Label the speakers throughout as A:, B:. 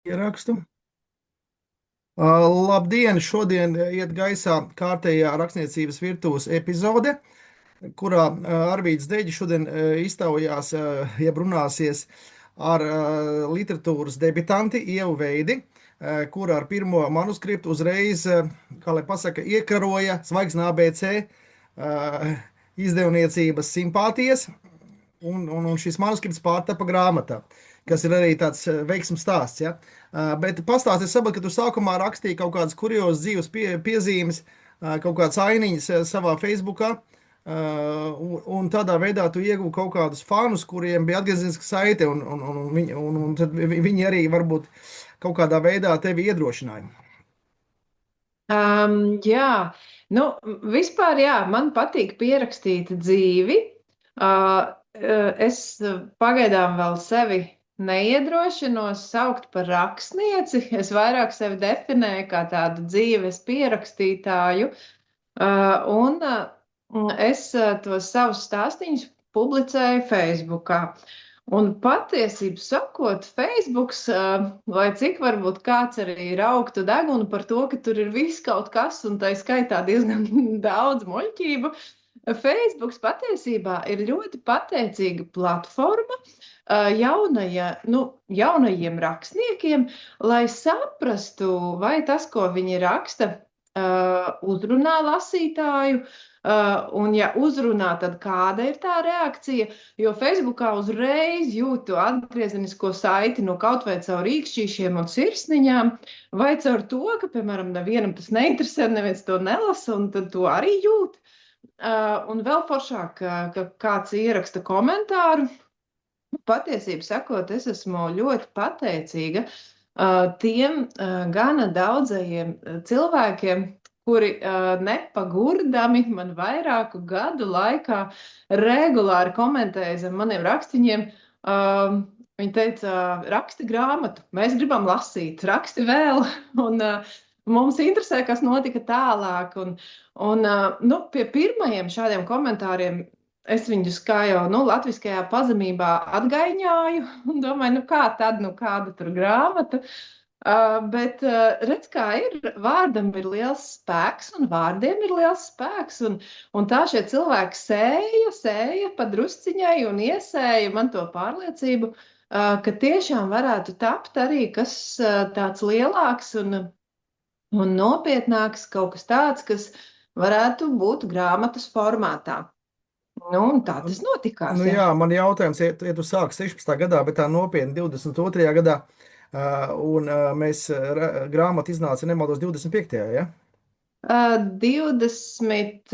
A: Ierakstu. Labdien! Šodien iet gaisā kārtējā rakstniecības virtuves epizode, kurā Arvīds Deģis šodien iztaujās, jeb runāsies ar literatūras debitanti Ievu Veidi, kura ar pirmo manuskriptu uzreiz, kā lai pasaka, iekaroja Zvaigznes ABC izdevniecības simpātijas, un šis manuskripts pārtapa grāmatā, kas ir arī tāds veiksmes stāsts. Ja? Bet pastāsti, es saprotu, ka tu sākumā rakstīji kaut kādas kuriozas dzīves piezīmes, kaut kādas ainiņas savā Facebookā, un tādā veidā tu ieguvi kaut kādus fanus, kuriem bija atgriezeniska saite, un tad viņi arī varbūt kaut kādā veidā tevi iedrošināja.
B: Jā, nu, vispār, jā, man patīk pierakstīt dzīvi. Es pagaidām vēl sevi neiedrošinos saukt par rakstnieci. Es vairāk sevi definēju kā tādu dzīves pierakstītāju. Es tos savus stāstīņus publicēju Facebookā. Un patiesību sakot, Facebooks, lai cik varbūt kāds arī rauktu degunu par to, ka tur ir viss kaut kas, un tā skaitā diezgan daudz muļķību, Facebooks patiesībā ir ļoti pateicīga platforma jaunajiem rakstniekiem, lai saprastu, vai tas, ko viņi raksta, uzrunā lasītāju, un ja uzrunā, tad kāda ir tā reakcija, jo Facebookā uzreiz jūtu atgriezenisko saiti no kaut vai caur rīkšķīšiem un sirsniņām, vai caur to, ka, piemēram, nevienam tas neinteresē, neviens to nelasa, un tad to arī jūt. Un vēl foršāk, ka kāds ieraksta komentāru. Patiesību sakot, es esmu ļoti pateicīga tiem gana daudzajiem cilvēkiem, kuri nepagurdami man vairāku gadu laikā regulāri komentēja zem maniem rakstiņiem. Viņi teica, raksti grāmatu, mēs gribam lasīt, raksti vēl, un mums interesē, kas notika tālāk. Nu, pie pirmajiem šādiem komentāriem es viņus kā jau latviskajā pazemībā atgaiņāju un domāju, nu kā tad, nu kāda tur grāmata. Redz, kā ir, vārdam ir liels spēks un vārdiem ir liels spēks. Un tā šie cilvēki sēja pa drusciņai un iesēja man to pārliecību, ka tiešām varētu tapt arī kas tāds lielāks un nopietnāks, kaut kas tāds, kas varētu būt grāmatas formātā. Nu, un tā tas
A: Nu,
B: notikās, jā.
A: jā, man jautājums, ja tu sāki 16. gadā, bet tā nopietni 22. gadā, mēs grāmatu iznāca nemaldos 25. Ja?
B: 20.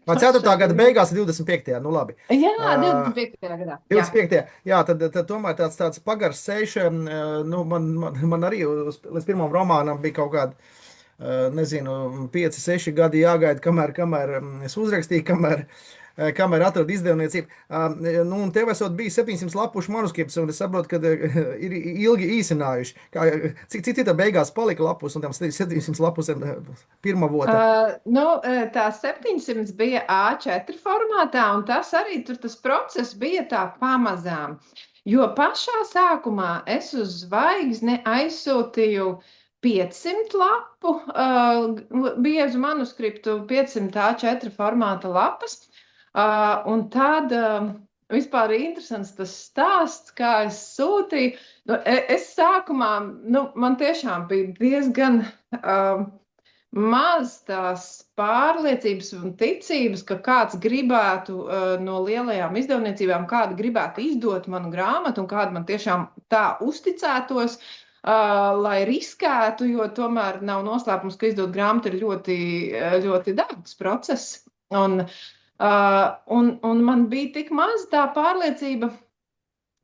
A: Vai 4.
B: pašai.
A: gada beigās ir 25. Nu, labi.
B: Jā,
A: Uh,
B: 25. gadā. Jā.
A: 25. Jā, tad tomēr tāds pagars ceļš, nu, man arī līdz pirmam romānam bija kaut kāda, nezinu, 5, 6 gadi jāgaida, kamēr es uzrakstīju, kamēr atradu izdevniecību. Nu, un tev esot bijis 700 lapušu manuskripts, un es saprotu, ka ir ilgi īsinājuši. Cik cita beigās palika lapus, un tam 700 lapusiem pirmā vota?
B: Tā 700 bija A4 formātā, un tas arī tur tas process bija tā pamazām. Jo pašā sākumā es uz zvaigzni aizsūtīju 500 lapu, biezu manuskriptu, 500 A4 formāta lapas. Un tad vispār ir interesants tas stāsts, kā es sūtīju. Nu, es sākumā, man tiešām bija diezgan maz tās pārliecības un ticības, ka kāds gribētu no lielajām izdevniecībām, kāda gribētu izdot manu grāmatu un kāda man tiešām tā uzticētos. Lai riskētu, jo tomēr nav noslēpums, ka izdot grāmatu ir ļoti, ļoti dārgs process. Un man bija tik maz tā pārliecība,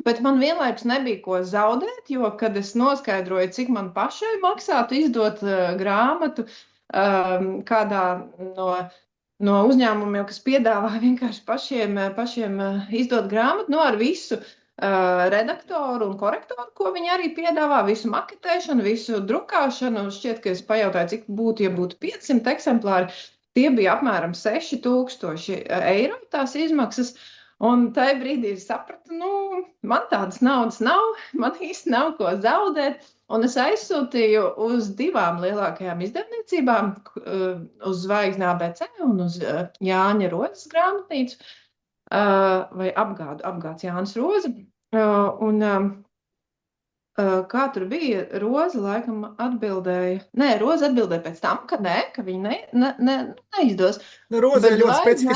B: bet man vienlaikus nebija ko zaudēt, jo, kad es noskaidroju, cik man pašai maksātu izdot grāmatu kādā no uzņēmumiem, kas piedāvā vienkārši pašiem izdot grāmatu, ar visu redaktoru un korektoru, ko viņi arī piedāvā, visu maketēšanu, visu drukāšanu. Šķiet, ka es pajautāju, cik būtu, ja būtu 500 eksemplāri. Tie bija apmēram 6000 eiro tās izmaksas. Un tajā brīdī es sapratu, man tādas naudas nav, man īsti nav ko zaudēt. Un es aizsūtīju uz 2 lielākajām izdevniecībām, uz Zvaigznes ABC un uz Jāņa Rozes grāmatnīcu, vai apgāds Jānis Roze. Kā tur bija, Roze laikam atbildēja. Nē, Roze atbildēja pēc tam, ka nē, ka viņa neizdos.
A: Rozē
B: Bet Zvaigzne.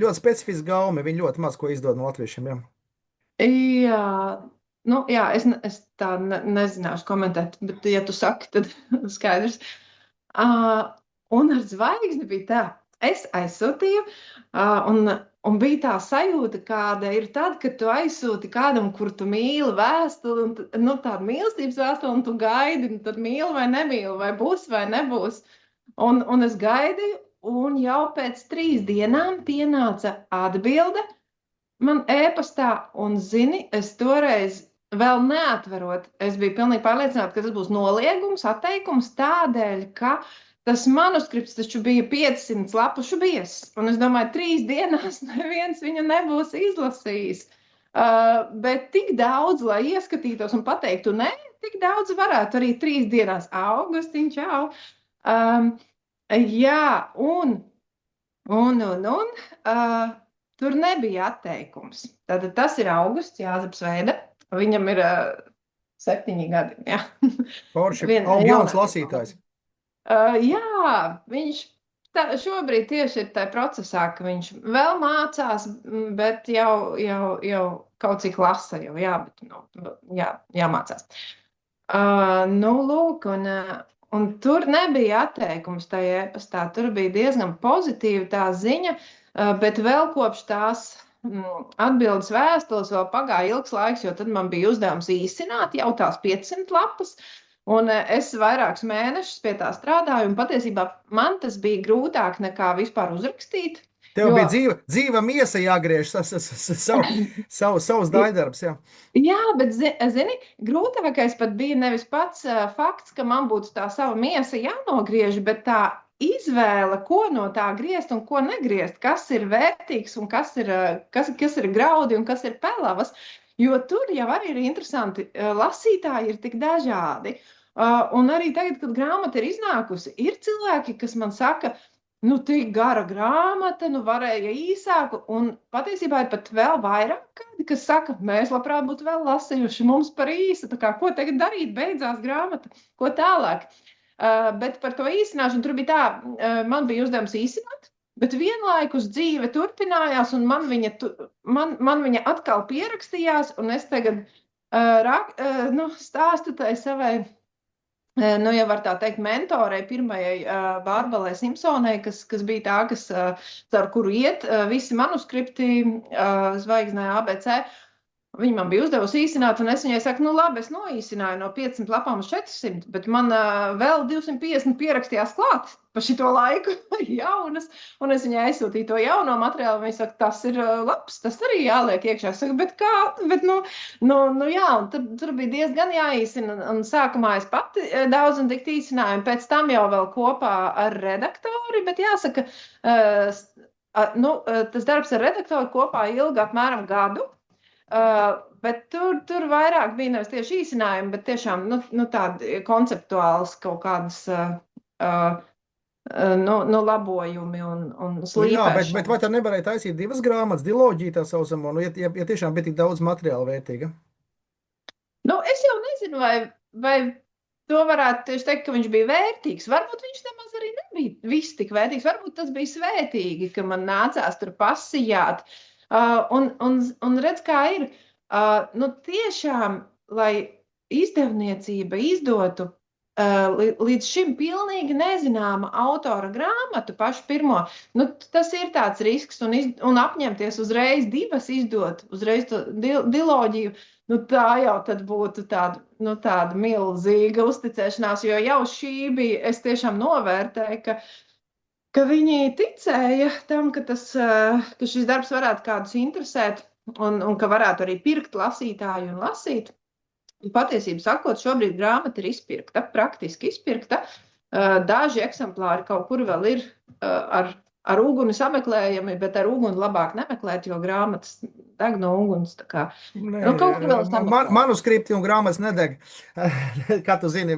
A: ļoti specifiski gaumi. Viņi ļoti maz ko izdod no latviešiem. Ja?
B: Jā, jā, es tā nezināšu komentēt, bet, ja tu saki, tad skaidrs. Un ar Zvaigzni bija tā, es aizsūtīju, un bija tā sajūta, kāda ir tad, kad tu aizsūti kādam, kur tu mīli vēstuli, un tāda mīlestības vēstuli, un tu gaidi, un tad mīli vai nemīli, vai būs vai nebūs. Un es gaidīju, un jau pēc 3 dienām pienāca atbilde man e-pastā, un zini, es toreiz vēl neatverot, es biju pilnīgi pārliecināta, ka tas būs noliegums, atteikums tādēļ, ka tas manuskripts taču bija 500 lapušu biezs, un es domāju, 3 dienās neviens viņu nebūs izlasījis. Bet tik daudz, lai ieskatītos un pateiktu, nē, tik daudz varētu arī 3 dienās. Augustiņ, čau! Jā, tur nebija atteikums. Tad tas ir augusts, Jāzeps Veida. Viņam ir 7 gadi. Jā.
A: Porši, jauns lasītājs.
B: Jā, viņš šobrīd tieši ir tajā procesā, ka viņš vēl mācās, bet jau kaut cik lasa, jau jāmācās. Lūk, un tur nebija atteikums tajā e-pastā. Tur bija diezgan pozitīva tā ziņa, bet vēl kopš tās atbildes vēstules vēl pagāja ilgs laiks, jo tad man bija uzdevums īsināt jau tās 500 lapas. Un es vairākus mēnešus pie tā strādāju, un patiesībā man tas bija grūtāk nekā vispār uzrakstīt.
A: Tev bija dzīva miesa jāgriež savus daļdarbus.
B: Jā, bet, zini, grūtākais pat bija nevis pats fakts, ka man būtu tā sava miesa jānogriež, bet tā izvēle, ko no tā griezt un ko negriezt, kas ir vērtīgs un kas ir graudi un kas ir pelavas. Jo tur jau arī ir interesanti, lasītāji ir tik dažādi. Un arī tagad, kad grāmata ir iznākusi, ir cilvēki, kas man saka, tik gara grāmata, varēja īsāku, un patiesībā ir pat vēl vairāk kādi, kas saka, mēs labprāt būtu vēl lasījuši, mums par īsu, tā kā, ko tagad darīt, beidzās grāmata, ko tālāk. Bet par to īsināšanu tur bija tā, man bija uzdevums īsināt, bet vienlaikus dzīve turpinājās, un man viņa atkal pierakstījās, un es tagad stāstu tai savai, jau var tā teikt, mentorei, pirmajai Bārbalai Simpsonai, kas bija tā, caur kuru iet visi manuskripti Zvaigznē ABC. Viņa man bija uzdevusi īsināt, un es viņai saku, labi, es noīsināju no 500 lapām uz 400, bet man vēl 250 pierakstījās klāt pa šito laiku jaunas, un es viņai aizsūtīju to jauno materiālu, un viņa saka, tas ir labs, tas arī jāliek iekšā. Es saku, bet kā? Bet, jā, un tur bija diezgan jāīsina, un sākumā es pati daudz un tik īsināju, un pēc tam jau vēl kopā ar redaktori, bet jāsaka, tas darbs ar redaktoru kopā ilga apmēram gadu. Bet tur vairāk bija nevis tieši īsinājumi, bet tiešām tādi konceptuāls kaut kādas labojumi un slīpēšana.
A: Jā, bet vai tā nevarēja taisīt 2 grāmatas, diloģiju tā saucamo, ja tiešām bija tik daudz materiāla vērtīga?
B: Es jau nezinu, vai to varētu tieši teikt, ka viņš bija vērtīgs. Varbūt viņš nemaz arī nebija viss tik vērtīgs. Varbūt tas bija svētīgi, ka man nācās tur pasijāt. Un redz, kā ir, tiešām, lai izdevniecība izdotu līdz šim pilnīgi nezināma autora grāmatu, pašu pirmo, tas ir tāds risks, un apņemties uzreiz 2 izdot, uzreiz to diloģiju, tā jau tad būtu tāda milzīga uzticēšanās, jo jau šī bija, es tiešām novērtēju, ka viņi ticēja tam, ka šis darbs varētu kādus interesēt un ka varētu arī pirkt lasītāju un lasīt. Patiesībā sakot, šobrīd grāmata ir izpirkta, praktiski izpirkta. Daži eksemplāri kaut kur vēl ir ar ar uguni sameklējami, bet ar uguni labāk nemeklēt, jo grāmatas deg no uguns.
A: Nē,
B: Nu, kaut kur vēl sameklēt.
A: manuskripti un grāmatas nedeg. Kā tu zini,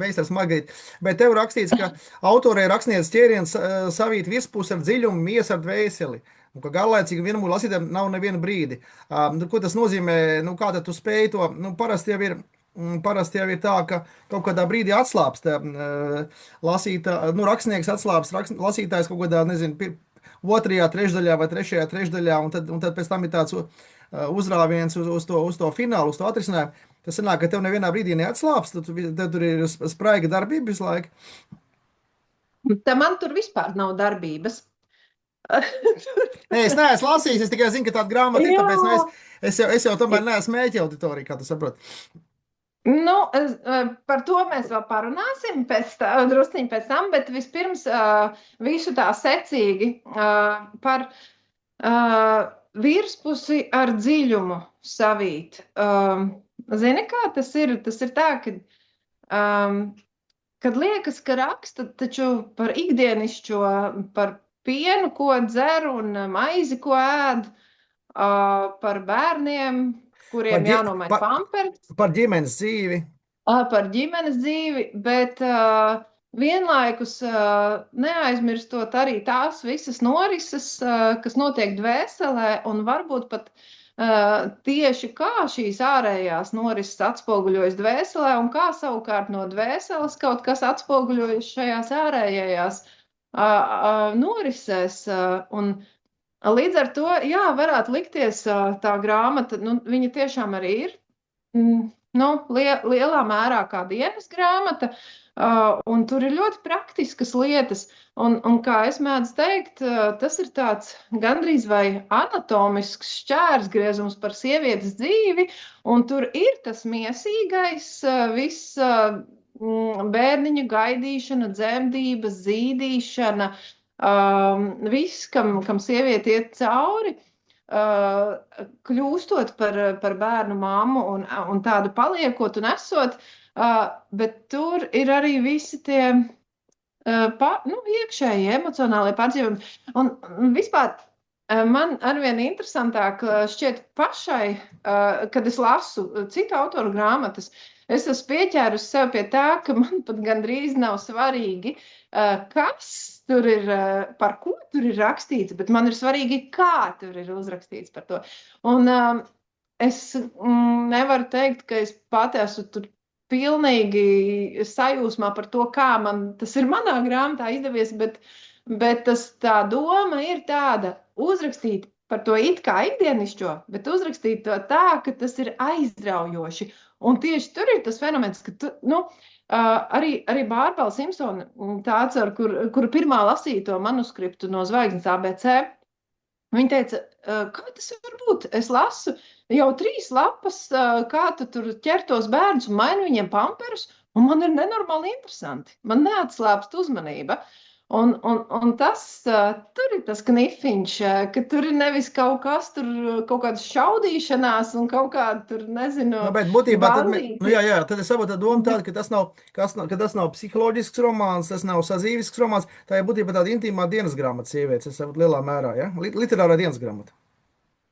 A: Veisters Margarita. Bet tev rakstīts, ka autorē rakstnieks ķēriens savīt virspus ar dziļumu, miesu ar dvēseli. Un ka garlaicīgi vienam lasītājam nav neviena brīdi. Ko tas nozīmē? Nu, kā tad tu spēj to? Nu, parasti jau ir tā, ka kaut kādā brīdī atslābst rakstnieks atslābst, lasītājs kaut kādā, nezinu, otrajā trešdaļā vai trešajā trešdaļā, un tad pēc tam ir tāds uzrāviens uz to finālu, uz to atrisinājumu. Tas sanāk, ka tev nevienā brīdī neatslābst, tad tur ir spraiga darbība visu laiku.
B: Tā man tur vispār nav darbības.
A: Nē, es neesmu lasījis, es tikai zinu, ka tāda grāmata ir, tāpēc
B: Jā.
A: es jau tomēr neesmu mēķi auditorija, kā tu saproti.
B: Nu, par to mēs vēl parunāsim drusciņi pēc tam, bet vispirms visu tā secīgi par virspusi ar dziļumu savīt. Zini, kā tas ir? Tas ir tā, kad liekas, ka raksta taču par ikdienišķo, par pienu, ko dzer un maizi, ko ēd, par bērniem, kuriem jānomaina pampers.
A: Par ģimenes dzīvi.
B: Par ģimenes dzīvi, bet vienlaikus neaizmirstot arī tās visas norises, kas notiek dvēselē, un varbūt pat tieši kā šīs ārējās norises atspoguļojas dvēselē, un kā savukārt no dvēseles kaut kas atspoguļojas šajās ārējās norisēs. Un līdz ar to, jā, varētu likties tā grāmata, nu, viņa tiešām arī ir lielā mērā kā dienas grāmata, un tur ir ļoti praktiskas lietas. Un kā es mēdzu teikt, tas ir tāds gandrīz vai anatomisks šķērsgriezums par sievietes dzīvi, un tur ir tas miesīgais, viss bērniņa gaidīšana, dzemdības, zīdīšana, viss, kam sieviete iet cauri, kļūstot par bērnu mammu un tādu paliekot un esot, bet tur ir arī visi tie iekšēji emocionālie pārdzīvojumi. Un vispār man arvien interesantāk šķiet pašai, kad es lasu citu autoru grāmatas, es esmu pieķērusi sev pie tā, ka man pat gandrīz nav svarīgi, kas tur ir, par ko tur ir rakstīts, bet man ir svarīgi, kā tur ir uzrakstīts par to. Un es nevaru teikt, ka es pati esmu tur pilnīgi sajūsmā par to, kā man tas ir manā grāmatā izdevies, bet tā doma ir tāda uzrakstīt par to it kā ikdienišķo, bet uzrakstīt to tā, ka tas ir aizraujoši. Un tieši tur ir tas fenomens, ka arī Bārbara Simpsona, tā atcer, kura pirmā lasīja to manuskriptu no Zvaigznes ABC, viņa teica, kā tas var būt? Es lasu jau 3 lapas, kā tu tur ķer tos bērnus un maini viņiem pamperus, un man ir nenormāli interesanti. Man neatslāpst uzmanība. Un tas tur ir tas knifiņš, ka tur ir nevis kaut kas, tur kaut kādas šaudīšanās un kaut kāda tur, nezinu,
A: bet būtībā tad es saprotu domu tādu, ka tas nav psiholoģisks romāns, tas nav sadzīvisks romāns, tā ir būtībā tāda intīmā dienas grāmata sievietes, es saprotu lielā mērā, ja? Literārā dienas grāmata.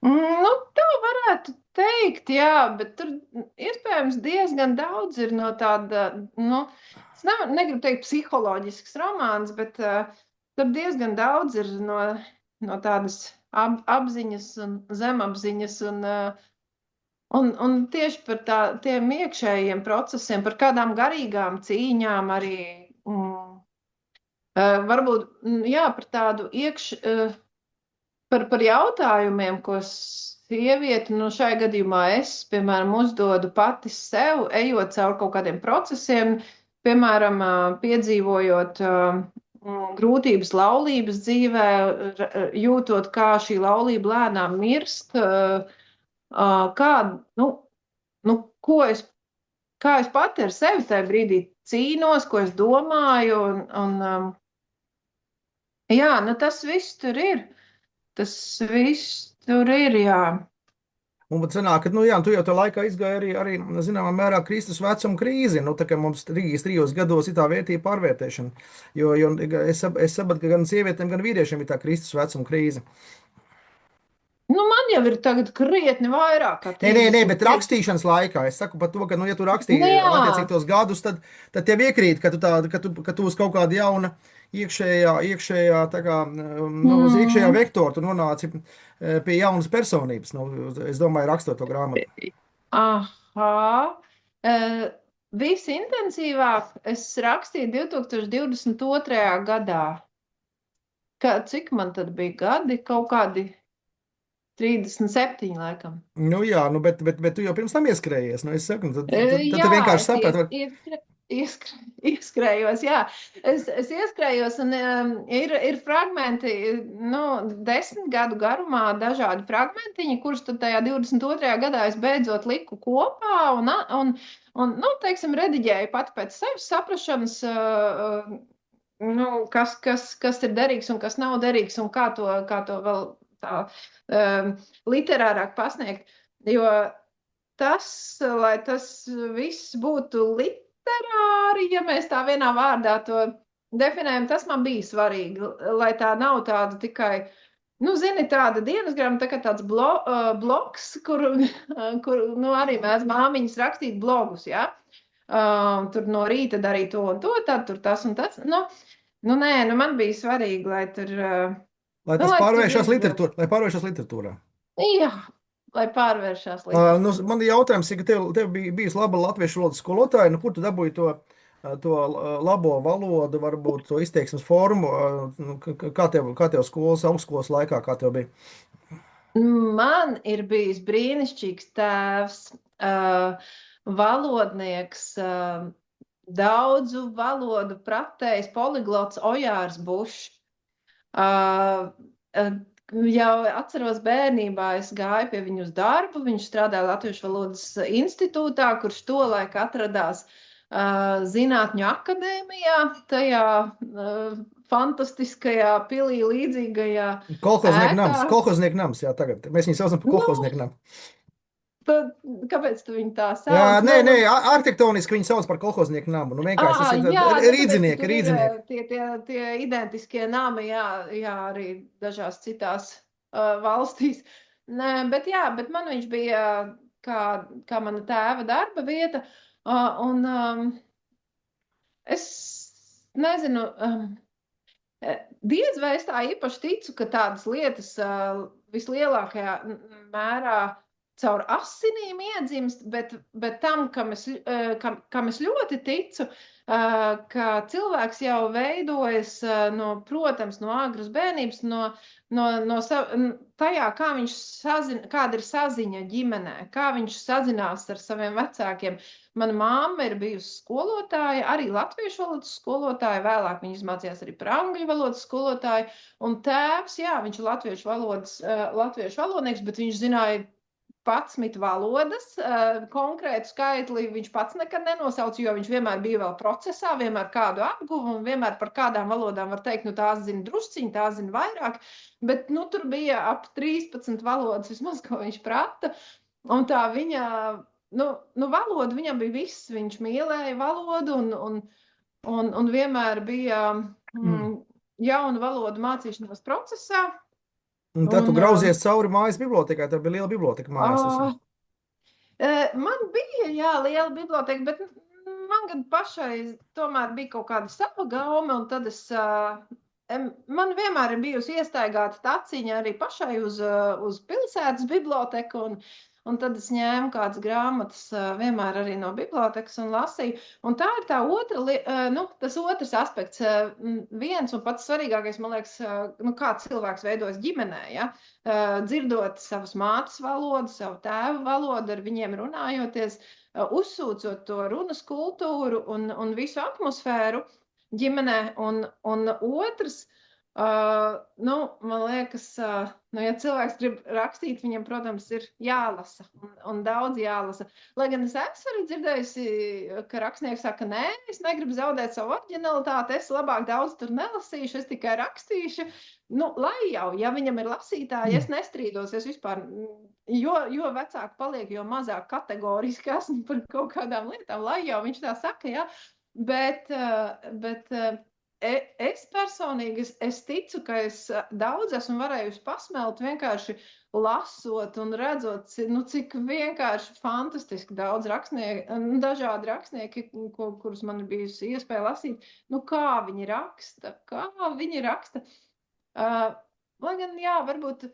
B: Nu, tā varētu teikt, jā, bet tur iespējams diezgan daudz ir no tāda, es negribu teikt psiholoģisks romāns, bet tur diezgan daudz ir no tādas apziņas un zemapziņas un tieši par tiem iekšējiem procesiem, par kādām garīgām cīņām arī, varbūt, jā, par tādu par jautājumiem, ko sieviete, šajā gadījumā es, piemēram, uzdodu pati sev, ejot cauri kaut kādiem procesiem, piemēram, piedzīvojot grūtības laulības dzīvē, jūtot, kā šī laulība lēnām mirst, kā es pati ar sevi tajā brīdī cīnos, ko es domāju, jā, tas viss tur ir. Tas viss tur ir, jā.
A: Un pat sanāk, ka, nu jā, tu jau tā laikā izgāji arī zināmā mērā Kristus vecuma krīzi. Nu, tā kā mums 3 gados ir tā vērtība pārvērtēšana. Jo es sapratu, ka gan sievietēm, gan vīriešiem ir tā Kristus vecuma krīze.
B: Nu, man jau ir tagad krietni vairāk kā
A: Nē, bet
B: 33.
A: rakstīšanas laikā es saku par to, ka, nu, ja tu
B: Nu,
A: rakstīji
B: jā,
A: attiecīgi tos gadus, tad tev iekrīt, ka tu uz kaut kāda jauna iekšējā, tā kā, nu, uz iekšējā
B: mm,
A: vektora tu nonāci pie jaunas personības. Nu, es domāju, rakstot to grāmatu.
B: aha. Uh, Visintensīvāk es rakstīju 2022. gadā. Cik man tad bija gadi? Kaut kādi 37, laikam.
A: Nu, jā, nu, bet tu jau pirms tam ieskrējies. Nu, es saku, nu, tad
B: Jā,
A: tu vienkārši
B: es
A: saprati.
B: ieskrējos, jā. Es ieskrējos, un ir fragmenti, nu, 10 gadu garumā dažādi fragmentiņi, kurus tad tajā 22. gadā es beidzot liku kopā un nu, teiksim, rediģēju pati pēc sevis saprašanas, nu, kas ir derīgs un kas nav derīgs, un kā to vēl tā literārāk pasniegt. Jo tas, lai tas viss būtu literāri, ja mēs tā vienā vārdā to definējam, tas man bija svarīgi, lai tā nav tāda tikai, nu, zini, tāda dienas grāmata, tā kā tāds blogs, kur nu, arī mēs māmiņas rakstīt blogus, ja? Tur no rīta darīt to un to, tad tur tas un tas. Nu nē, nu man bija svarīgi, lai tur,
A: Lai
B: nu,
A: tas
B: lai tur
A: pārvēršas
B: viss būtu.
A: literatūrā, lai pārvēršas literatūrā.
B: Jā, lai pārvēršās
A: Nu,
B: literatūrā.
A: man ir jautājums, ka tev bija bijusi laba latviešu valodas skolotāja. Nu, kur tu dabūji to labo valodu, varbūt to izteiksmes formu? Nu, kā tev skolas, augstskolas laikā, kā tev bija?
B: Man ir bijis brīnišķīgs tēvs, valodnieks, daudzu valodu pratējs, poliglots Ojārs Bušs. Jau atceros bērnībā, es gāju pie viņu uz darbu. Viņš strādāja Latviešu valodas institūtā, kurš tolaik atradās Zinātņu akadēmijā, tajā fantastiskajā pilī līdzīgajā ēkā.
A: Kolhoznieku nams, jā, tagad. Mēs viņu saucam par
B: Nu,
A: kolhoznieku namu.
B: tad, kāpēc tu viņu tā
A: Jā,
B: sauc?
A: nē, arhitektoniski viņi sauc par kolhoznieku namu. Nu, vienkārši tas ir
B: Jā, nu, tāpēc, ka
A: rīdzinieki,
B: tur ir
A: rīdzinieki.
B: tie identiskie nami, jā, arī dažās citās valstīs. Nē, bet man viņš bija kā mana tēva darba vieta, un es nezinu, diez vai es tā īpaši ticu, ka tādas lietas vislielākajā mērā caur asinīm iedzimst, bet tam, kam es ļoti ticu, ka cilvēks jau veidojas protams, no agras bērnības, tajā, kāda ir saziņa ģimenē, kā viņš sazinās ar saviem vecākiem. Mana mamma ir bijusi skolotāja, arī latviešu valodas skolotāja, vēlāk viņa izmācījās arī par angļu valodas skolotāju, un tēvs, jā, viņš ir latviešu valodnieks, bet viņš zināja 11 valodas, konkrētu skaitli viņš pats nekad nenosauca, jo viņš vienmēr bija vēl procesā, vienmēr kādu apguvu, un vienmēr par kādām valodām var teikt, nu tās zina drusciņi, tās zina vairāk, bet nu tur bija ap 13 valodas vismaz, ko viņš prata, un tā viņa, nu valoda viņam bija viss, viņš mīlēja valodu, un vienmēr bija jauna valoda mācīšanās procesā.
A: Un tad tu grauzies cauri mājas bibliotekā. Tā bija liela biblioteka mājās.
B: Man bija, jā, liela biblioteka, bet man gan pašai tomēr bija kaut kāda sava gaume, un tad man vienmēr ir bijusi iestaigāta taciņa arī pašai uz pilsētas biblioteku, un tad es ņēmu kādas grāmatas vienmēr arī no bibliotekas un lasīju. Un tā ir tas otrs aspekts. Viens un pats svarīgākais, man liekas, kā cilvēks veidojas ģimenē, ja? Dzirdot savas mātes valodu, savu tēvu valodu, ar viņiem runājoties, uzsūcot to runas kultūru un visu atmosfēru ģimenē. Un otrs, Man liekas, ja cilvēks grib rakstīt, viņam, protams, ir jālasa un daudz jālasa. Lai gan es esmu arī dzirdējusi, ka rakstnieks saka, nē, es negribu zaudēt savu oriģinalitāti, es labāk daudz tur nelasīšu, es tikai rakstīšu. Lai jau, ja viņam ir lasītāji, es nestrīdos, es vispār, jo vecāk paliek, jo mazāk kategoriski esmu par kaut kādām lietām, lai jau viņš tā saka, jā. Bet es personīgi es ticu, ka es daudz esmu varējusi pasmelt vienkārši lasot un redzot, cik vienkārši fantastiski daudz dažādi rakstnieki, kurus man ir bijusi iespēja lasīt, kā viņi raksta. Lai gan, jā, varbūt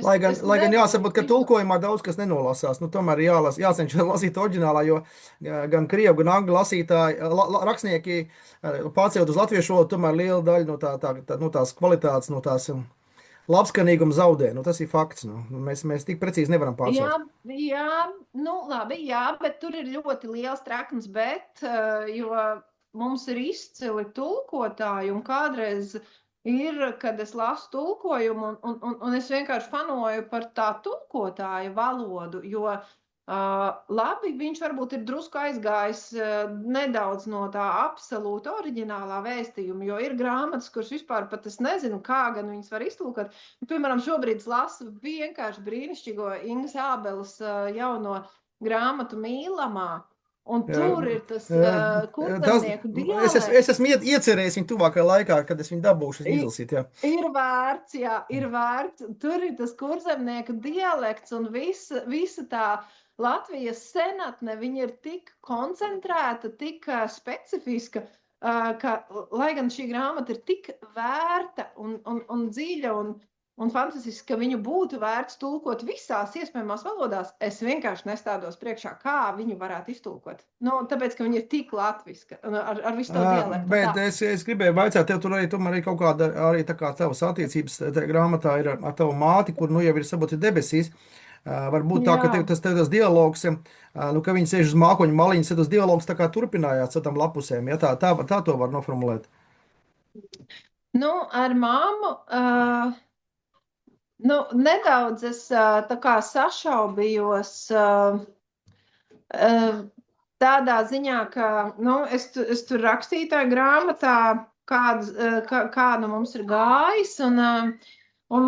A: Lai gan jāsaprot, ka tulkojumā daudz kas nenolasās. Tomēr ir jācenšas lasīt oriģinālā, jo gan krievu, gan angļu lasītāji, rakstnieki pārcelt uz latviešu valodu, tomēr liela daļa no tās kvalitātes, no tās labskanīguma zaudē. Tas ir fakts. Mēs tik precīzi nevaram pārcelt.
B: Labi, bet tur ir ļoti liels trakums, jo mums ir izcili tulkotāji un kādreiz ir, kad es lasu tulkojumu, un es vienkārši fanoju par tā tulkotāja valodu, jo labi, viņš varbūt ir drusku aizgājis nedaudz no tā absolūta oriģinālā vēstījuma, jo ir grāmatas, kuras vispār pat es nezinu, kā gan viņas var iztulkot. Piemēram, šobrīd es lasu vienkārši brīnišķīgo Ingas Ābeles jauno grāmatu Mīlamā. Un tur ir tas kurzemnieku dialekts.
A: Es esmu iecerējis viņu tuvākajā laikā, kad es viņu dabūšu izlasīt. Jā.
B: Ir vērts. Tur ir tas kurzemnieku dialekts un visa tā Latvijas senatne, viņa ir tik koncentrēta, tik specifiska, ka, lai gan šī grāmata ir tik vērta un dziļa un fantastiski, ka viņu būtu vērts tulkot visās iespējamās valodās, es vienkārši nestādos priekšā, kā viņu varētu iztulkot. Tāpēc, ka viņi ir tik latviska, ar visu to dialektu.
A: Bet es gribēju vaicāt, tev tur arī tomēr ir kaut kāda, arī tā kā tavas attiecības grāmatā ir ar tavu māti, kur jau ir saboti debesīs. Varbūt tā, ka tas dialogs, ka viņi sēž uz mākoņu maliņas, tas dialogs tā kā turpinājās ar tām lapusēm. Ja? Tā to var noformulēt.
B: Ar māmu... nedaudz es tā kā sašaubījos tādā ziņā, ka es tur rakstīju tajā grāmatā, kādu mums ir gājis, un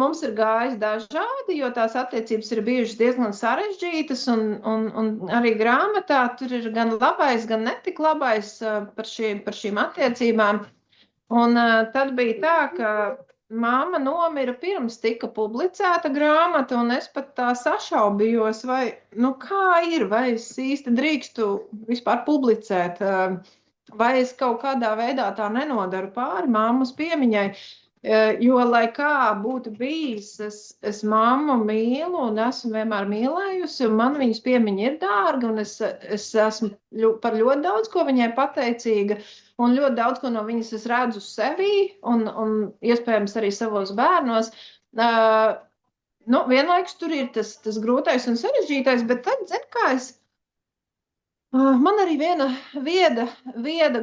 B: mums ir gājis dažādi, jo tās attiecības ir bijušas diezgan sarežģītas, un arī grāmatā tur ir gan labais, gan netik labais par šīm attiecībām. Un tad bija tā, ka māma nomira pirms tika publicēta grāmata, un es pat tā sašaubījos, kā ir, vai es īsti drīkstu vispār publicēt, vai es kaut kādā veidā tā nenodaru pāri māmas piemiņai. Jo, lai kā būtu bijis, es mammu mīlu un esmu vienmēr mīlējusi, un man viņas piemiņa ir dārga, un es esmu par ļoti daudz ko viņai pateicīga, un ļoti daudz ko no viņas es redzu sevī, un iespējams arī savos bērnos. Vienlaikus tur ir tas grūtais un sarežģītais, bet tad, kā man arī viena vieda,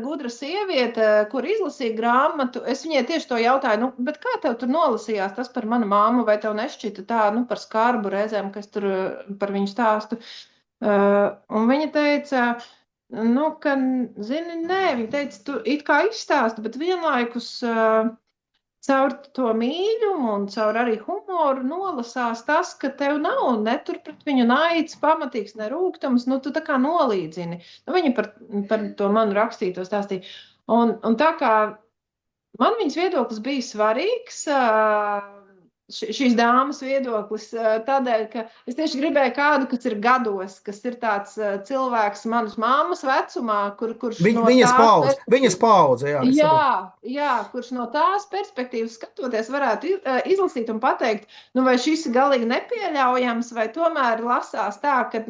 B: gudra sieviete, kur izlasīja grāmatu, es viņai tieši to jautāju, bet kā tev tur nolasījās tas par manu māmu, vai tev nešķita tā, par skarbu reizēm, kas tur par viņu stāstu? Un viņa teica, ka, zini, nē, viņa teica, tu it kā izstāsti, bet vienlaikus caur to mīļumu un caur arī humoru nolasās tas, ka tev nav ne tur pret viņu naids, pamatīgs, ne rūgtums, tu tā kā nolīdzini. Viņa par to manu rakstīto stāstīja. Un tā kā man viņas viedoklis bija svarīgs, šīs dāmas viedoklis, tādēļ, ka es tieši gribēju kādu, kas ir gados, kas ir tāds cilvēks manas māmas vecumā, kurš
A: Viņas paudze,
B: jā, kurš no tās perspektīvas skatoties varētu izlasīt un pateikt, vai šis ir galīgi nepieļaujams, vai tomēr lasās tā, ka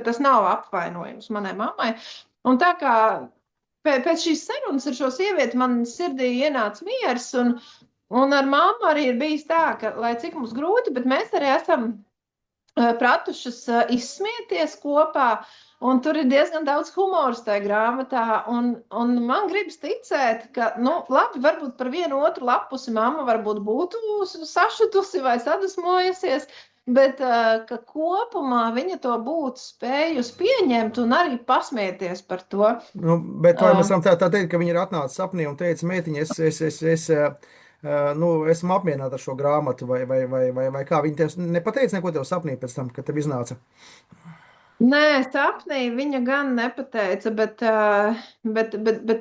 B: tas nav apvainojums manai mammai. Un tā kā pēc šīs sarunas ar šo sievieti man sirdī ienāca miers, un ar mammu arī ir bijis tā, ka, lai cik mums grūti, bet mēs arī esam pratušas izsmieties kopā, un tur ir diezgan daudz humors tajā grāmatā. Un man gribas ticēt, ka, nu, labi, varbūt par vienu otru lapusi mamma varbūt būtu sašutusi vai sadusmojusies, bet ka kopumā viņa to būtu spējusi pieņemt un arī pasmieties par to.
A: Nu, bet vai mēs
B: Uh,
A: varam tā teikt, ka viņi ir atnācis sapnī un teica, meitiņa, nu, esmu apmierināta ar šo grāmatu, vai kā viņi tev nepateica neko tev sapnī pēc tam, kad tev iznāca?
B: Nē, sapnī viņa gan nepateica, bet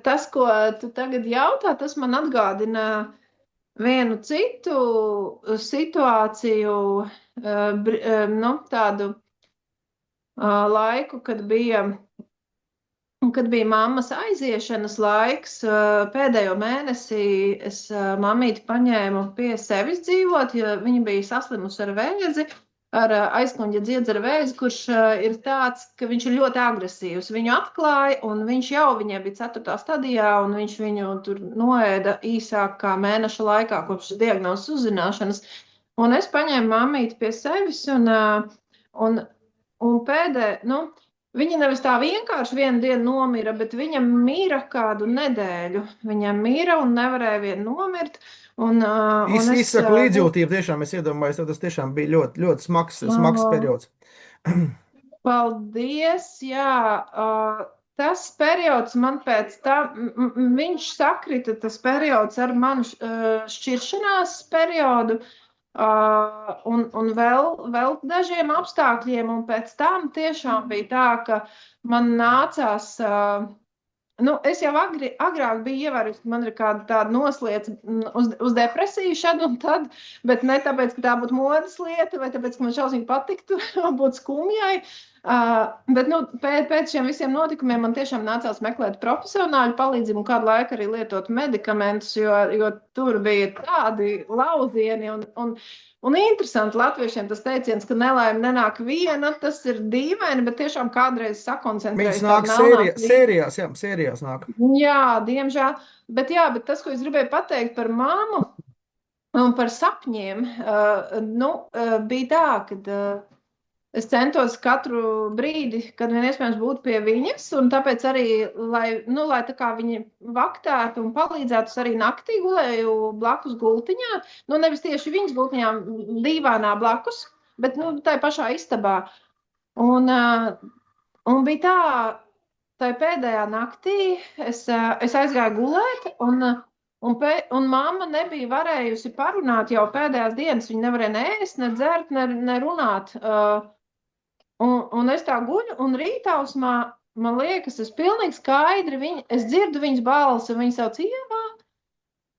B: tas, ko tu tagad jautā, tas man atgādina vienu citu situāciju, nu, tādu laiku, kad bija mammas aiziešanas laiks. Pēdējo mēnesi es mammīti paņēmu pie sevis dzīvot, jo viņa bija saslimusi ar vēzi, ar aizkuņģa dziedzera vēzi, kurš ir tāds, ka viņš ir ļoti agresīvs. Viņu atklāja, un viņš jau viņai bija 4. stadijā, un viņš viņu tur noēda īsāk kā mēneša laikā kopš diagnozes uzzināšanas. Un es paņēmu mammīti pie sevis, un, un nu, viņa nevis tā vienkārši vienu dienu nomira, bet viņa mira kādu nedēļu. Viņa mira un nevarēja vien nomirt. Un es,
A: Izsaku līdzjūtību, tiešām es iedomājos, ka tas tiešām bija ļoti, ļoti smags periods.
B: Paldies, jā. Tas periods man pēc tam, viņš sakrita, tas periods ar manu šķiršanās periodu. Un vēl dažiem apstākļiem, un pēc tam tiešām bija tā, ka man nācās, nu, es jau agrāk biju ievērusi, ka man ir kāda tāda noslēdz uz depresiju šad un tad, bet ne tāpēc, ka tā būtu modas lieta, vai tāpēc, ka man šausmīgi patiktu būt skumjai, bet, nu, pēc šiem visiem notikumiem man tiešām nācās meklēt profesionāļu palīdzību un kādu laiku arī lietot medikamentus, jo tur bija tādi lauzieni un interesanti latviešiem tas teiciens, ka nelaime nenāk viena, tas ir dīvaini, bet tiešām kādreiz sakoncentrējas.
A: Viņas nāk sērijās, jā, sērijās nāk.
B: Jā, diemžēl. Bet tas, ko es gribēju pateikt par māmu un par sapņiem, bija tā, ka es centos katru brīdi, kad vien iespējams būt pie viņas, un tāpēc arī, lai tā kā viņi vaktētu un palīdzētu, es arī naktī gulēju blakus gultiņā, nu nevis tieši viņas gultiņā, dīvānā blakus, bet, nu, tai pašā istabā. Un bija tā pēdējā naktī es aizgāju gulēt, un mamma nebija varējusi parunāt jau pēdējās dienas, viņa nevarēja ne ēst, ne dzert, ne runāt. Un es tā guļu, un rītausmā, man liekas, es pilnīgi skaidri, es dzirdu viņas balsi, un viņa sauc Ievā.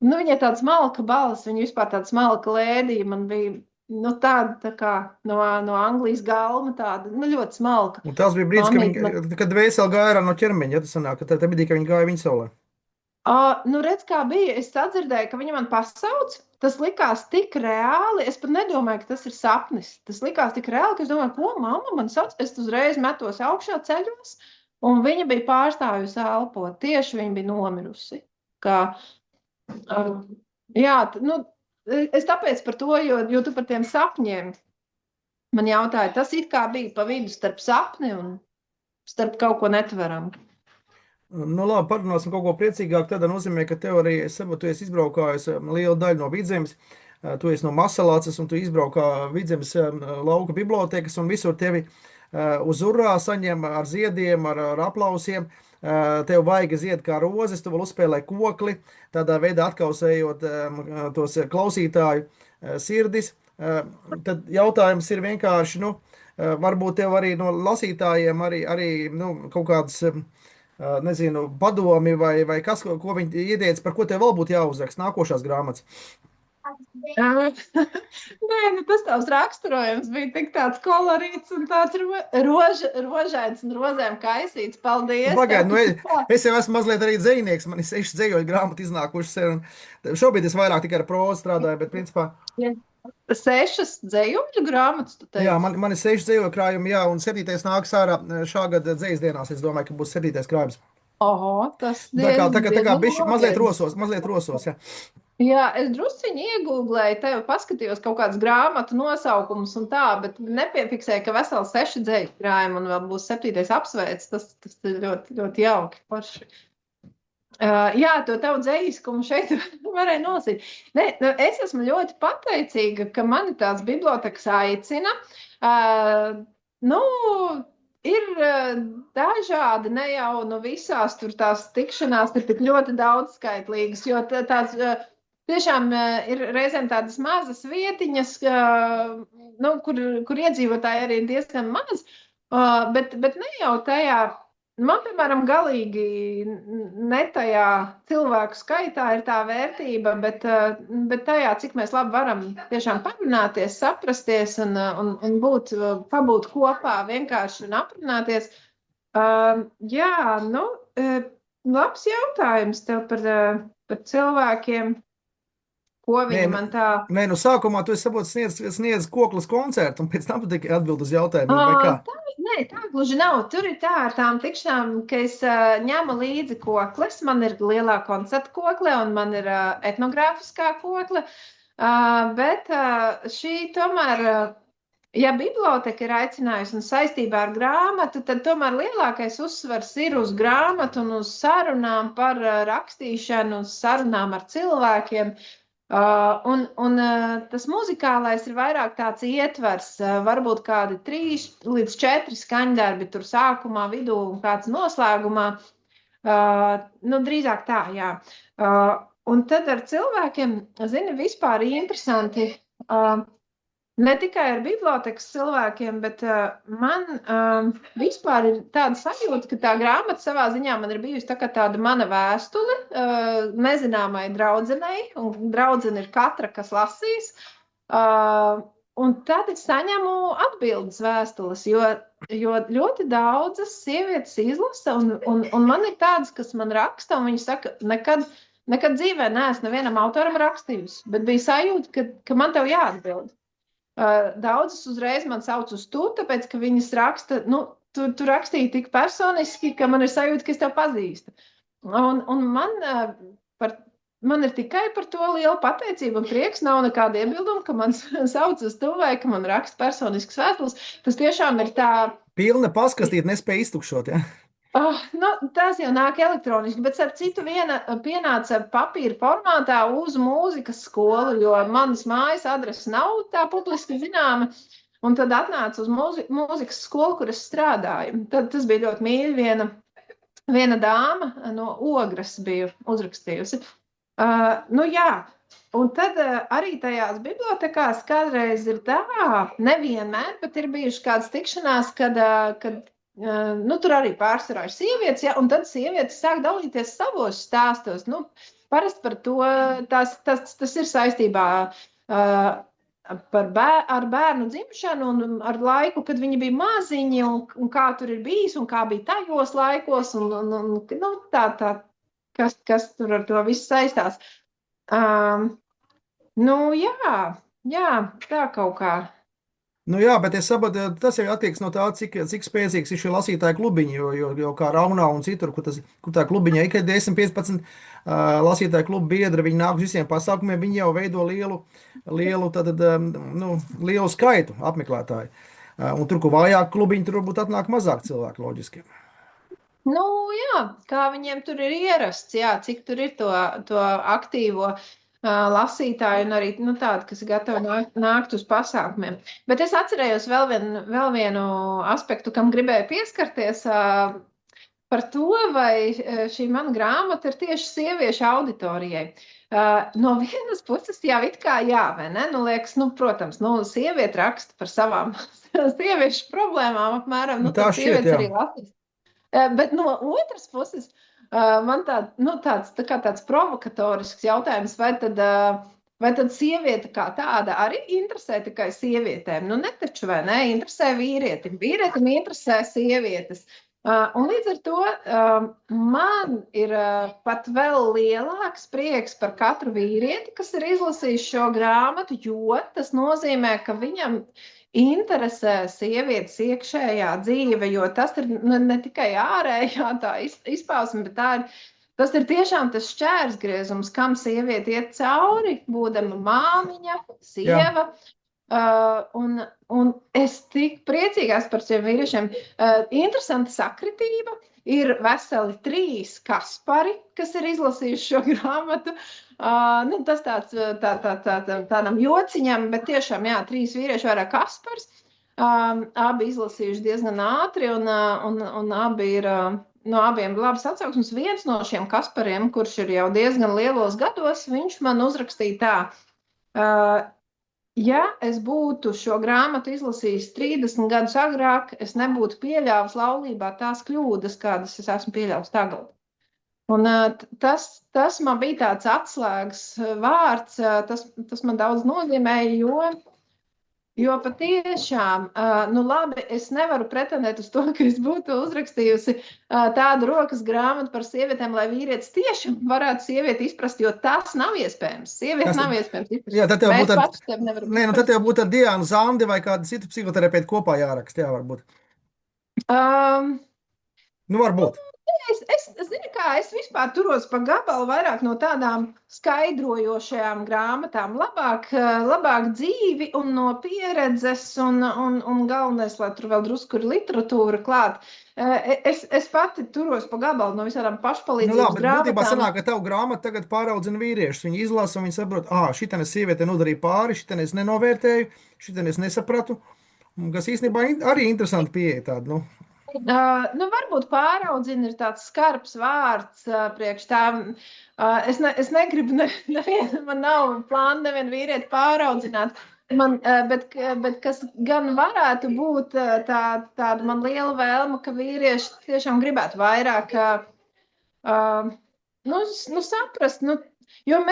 B: Nu, viņa ir tāda smalka balss, viņa vispār tāda smalka lēdija, man bija, nu, tāda tā kā no Anglijas galma, tāda, nu, ļoti smalka.
A: Un tas bija brīdis, kad dvēseli gāja ārā no ķermeņa, ja tas sanāk, ka tā brīdī, ka viņi gāja viņa saulē.
B: Nu, redz, kā bija. Es sadzirdēju, ka viņa man pasauc. Tas likās tik reāli. Es pat nedomāju, ka tas ir sapnis. Tas likās tik reāli, ka es domāju, ko mamma man sauc. Es uzreiz metos augšā ceļos, un viņa bija pārstājusi elpot. Tieši viņa bija nomirusi. Jā, nu, es tāpēc par to, jo tu par tiem sapņiem man jautāji. Tas it kā bija pa vidu starp sapni un starp kaut ko netveram.
A: Nu, labi, parunāsim kaut ko priecīgāk. Tad nozīmē, ka tev arī, tu esi izbraukājis lielu daļu no Vidzemes, tu esi no Masalācas un tu izbraukā Vidzemes lauka bibliotekas un visur tevi uz urā saņem ar ziediem, ar aplausiem. Tev vajag zied kā rozes, tu vēl uzspēlē kokli, tādā veidā atkausējot tos klausītāju sirdis. Tad jautājums ir vienkārši, nu, varbūt tev arī no lasītājiem arī nu, kaut kādas nezinu, padomi vai kas, ko viņi ieteica, par ko tev vēl būtu jāuzraksta nākošās grāmatas?
B: Nē, nu tas tavs raksturojums bija tik tāds kolorīts un tāds rožains un rozēm kaisīts. Paldies!
A: Pagaid, nu, es jau esmu mazliet arī dzejnieks, man ir 6 dzejoļu grāmatu iznākušas, un šobrīd es vairāk tikai ar prózu strādāju, bet principā...
B: 6 dzējoļu grāmatas, tu teici?
A: Jā, man ir 6 dzējoļu krājumi, jā, un 7. nāks ārā šā gada dzējas dienās. Es domāju, ka būs 7. krājums.
B: Oho, tas
A: tā kā bišķi mazliet rosos, jā.
B: Jā, es drusciņi iegūglēju, tev paskatījos kaut kādas grāmatu nosaukumus un tā, bet nepiefiksēju, ka veseli 6 dzēļu krājumi un vēl būs 7. apsveids. Tas ir ļoti, ļoti jauki. Forši. Jā, to tavu dzējiskumu šeit varēja nolasīt. Ne, nu, es esmu ļoti pateicīga, ka mani tās bibliotekas aicina. Nu, ir dažādi, ne jau nu visās tur tās tikšanās ir tik ļoti daudzskaitlīgas, jo tās tiešām ir reizēm tādas mazas vietiņas, nu, kur iedzīvotāji arī ir diezgan maz, bet ne jau tajā. Man, piemēram, galīgi ne tajā cilvēku skaitā ir tā vērtība, bet tajā, cik mēs labi varam tiešām parunāties, saprasties un pabūt kopā vienkārši un aprunāties. Jā, nu, labs jautājums tev par cilvēkiem, ko
A: Nē,
B: viņi man tā.
A: nē, nu sākumā tu esi saproti sniedz koklas koncertu, un pēc tam tu tikai atbild uz jautājumiem, vai kā?
B: Tā, nē, tā gluži nav. Tur ir tā ar tām tikšanām, ka es ņemu līdzi kokles. Man ir lielā koncerta kokle un man ir etnogrāfiskā kokle. Bet šī tomēr, ja biblioteka ir aicinājusi un saistībā ar grāmatu, tad tomēr lielākais uzsvars ir uz grāmatu un uz sarunām par rakstīšanu, uz sarunām ar cilvēkiem. Tas muzikālais ir vairāk tāds ietvers, varbūt kādi 3 līdz 4 skaņdarbi tur sākumā, vidū un kāds noslēgumā. Nu, drīzāk tā, jā. Un tad ar cilvēkiem, zini, vispār interesanti. Ne tikai ar bibliotekas cilvēkiem, bet man vispār ir tāda sajūta, ka tā grāmata savā ziņā man ir bijusi tā kā tāda mana vēstule nezināmai draudzenei, un draudzene ir katra, kas lasīs. Un tad es saņemu atbildes vēstules, jo ļoti daudzas sievietes izlasa, un man ir tādas, kas man raksta, un viņi saka, nekad dzīvē neesmu nevienam autoram rakstījusi, bet bija sajūta, ka man tev jāatbild. Daudzas uzreiz man sauc uz tu, tāpēc, ka viņas raksta, nu, tu rakstīji tik personiski, ka man ir sajūta, ka es tev pazīstu. Un man ir tikai par to liela pateicība un prieks, nav nekāda iebilduma, ka man sauc uz tu vai ka man raksta personiskas vēstules. Tas tiešām ir tā.
A: Pilna paskastīt, nespēja iztukšot, ja?
B: Nu, tas jau nāk elektroniski, bet ar citu viena pienāca papīra formātā uz mūzikas skolu, jo manas mājas adrese nav tā publiski zināma. Un tad atnāca uz mūzikas skolu, kur es strādāju. Tad tas bija ļoti mīļi. Viena dāma no Ogres bija uzrakstījusi. Nu jā, un tad arī tajās bibliotekās kādreiz ir tā, nevienmēr, bet ir bijušas kādas tikšanās, kad nu, tur arī pārsvarā ir sievietes, ja, un tad sievietes sāk dalīties savos stāstos. Nu, parasti par to tas ir saistībā ar bērnu dzimšanu un ar laiku, kad viņi bija maziņi, un kā tur ir bijis, un kā bija tajos laikos, un nu, kas tur ar to viss saistās. Nu, jā, tā kaut kā.
A: Nu jā, bet es saprotu, tas jau attieks no tā, cik spēcīgs ir šie lasītāji klubiņi, jo kā Raunā un citur, kur tā klubiņa ir, ka 10-15 lasītāju klubu biedri, viņi nāk uz visiem pasākumiem, viņi jau veido lielu skaitu apmeklētāju. Un tur, kur vājāk klubiņi, tur varbūt atnāk mazāk cilvēku, loģiski.
B: Nu, jā, kā viņiem tur ir ierasts, jā, cik tur ir to aktīvo lasītāji un arī tādi, kas ir gatavi nākt uz pasākumiem. Bet es atcerējos vēl vienu aspektu, kam gribēju pieskarties par to, vai šī mana grāmata ir tieši sieviešu auditorijai. No vienas puses jau it kā jā, vai ne? Nu, liekas, protams, sieviete raksta par savām sieviešu problēmām apmēram. Nu,
A: tā
B: tad sievietes
A: šķiet,
B: arī lasīs. Bet no otras puses, man tāds provokatorisks jautājums, vai tad sieviete kā tāda arī interesē tikai sievietēm? Nu, ne taču, vai ne? Interesē vīrietim. Vīrietim interesē sievietes. Un līdz ar to man ir pat vēl lielāks prieks par katru vīrieti, kas ir izlasījis šo grāmatu, jo tas nozīmē, ka viņam interesē sievietes iekšējā dzīve, jo tas ir ne tikai ārējā tā izpausme, bet tā ir Tas ir tiešām tas šķērsgriezums, kam sieviete iet cauri, būdama māmiņa,
A: Jā,
B: sieva. Un es tik priecīgās par šiem vīriešiem. Interesanta sakritība. Ir veseli 3 Kaspari, kas ir izlasījuši šo grāmatu. Nu, tas tādam jociņam, bet tiešām, jā, 3 vīrieši vairāk Kaspars. Abi izlasījuši diezgan ātri, un abi ir no abiem labas atsauksmes. Viens no šiem Kaspariem, kurš ir jau diezgan lielos gados, viņš man uzrakstīja tā. Ja es būtu šo grāmatu izlasījis 30 gadus agrāk, es nebūtu pieļāvis laulībā tās kļūdas, kādas es esmu pieļāvis tagad. Un tas man bija tāds atslēgas vārds, tas man daudz nozīmēja, jo patiešām, nu labi, es nevaru pretendēt uz to, ka es būtu uzrakstījusi tādu rokas grāmatu par sievietēm, lai vīrietis tiešām varētu sievieti izprast, jo tas nav iespējams. Sievieti nav iespējams izprast.
A: jā, tad jau
B: Mēs
A: būtu
B: paši tevi nevaram
A: nē, nu tad jau būtu ar Diānu Zandi vai kādu citu psihoterapeiti kopā jāraksta, jā, varbūt.
B: izprast.
A: Nu, varbūt.
B: Es zinu, kā es vispār turos pa gabalu vairāk no tādām skaidrojošajām grāmatām. Labāk dzīvi un no pieredzes, un galvenais, lai tur vēl drusku ir literatūra klāt. Es pati turos pa gabalu no visādām
A: Nu,
B: pašpalīdzības
A: labi, bet būtībā
B: grāmatām.
A: sanāk, ka tavu grāmatu tagad pāraudzina vīriešus. Viņi izlasa un viņi saprot, šitien es sievietei nodarīju pāri, šitien es nenovērtēju, šitien es nesapratu. Kas īstenībā arī interesanti pieeja tāda, nu.
B: Nu, varbūt pāraudzina ir tāds skarbs vārds priekš tām. Es negribu, man nav plāna nevienu vīrieti pāraudzināt. Bet kas gan varētu būt tāda man liela vēlme, ka vīrieši tiešām gribētu vairāk saprast. Jo